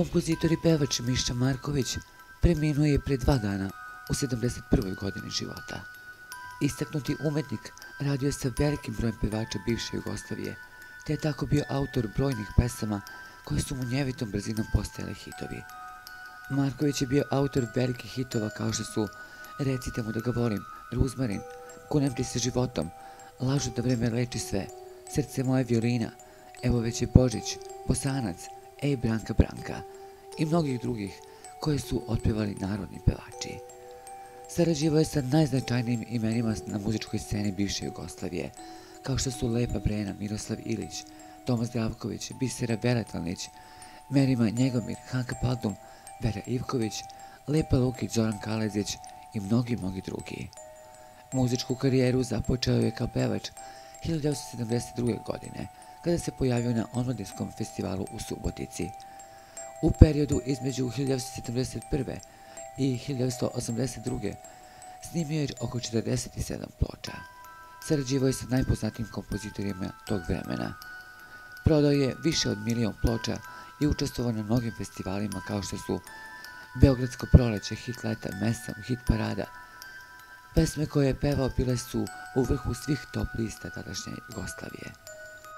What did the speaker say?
Kompozitor i pevač Miša Marković preminuo je pre 2 dana u 71. godini života. Istaknuti umetnik radio je sa velikim brojem pevača bivše Jugoslavije, te je tako bio autor brojnih pesama koje su munjevitom brzinom postajale hitovi. Marković je bio autor velikih hitova kao što su Recite mu da ga volim, Ruzmarin, Kunem ti se životom, Lažu da vreme leči sve, Srce moje violina, Evo već je Božić, Bosanac, Ej Branka Branka i mnogih drugih koje su otpevali narodni pevači. Sarađivao je sa najznačajnijim imenima na muzičkoj sceni bivše Jugoslavije, kao što su Lepa Brena, Miroslav Ilić, Toma Zdravković, Bisera Beletalnić, Merima Njegomir, Hanka Paldum, Vera Ivković, Lepa Lukić, Zoran Kalezić i mnogi drugi. Muzičku karijeru započeo je kao pevač 1972. godine, kada se pojavio na omladinskom festivalu u Subotici. U periodu između 1971. i 1982. snimio je oko 47 ploča. Sarađivao je sa najpoznatijim kompozitorima tog vremena. Prodao je više od 1.000.000 ploča i učestvovao na mnogim festivalima kao što su Beogradsko proleće, Hit leta, Mesam, Hit parada. Pesme koje je pevao bile su u vrhu svih top lista tadašnje Jugoslavije.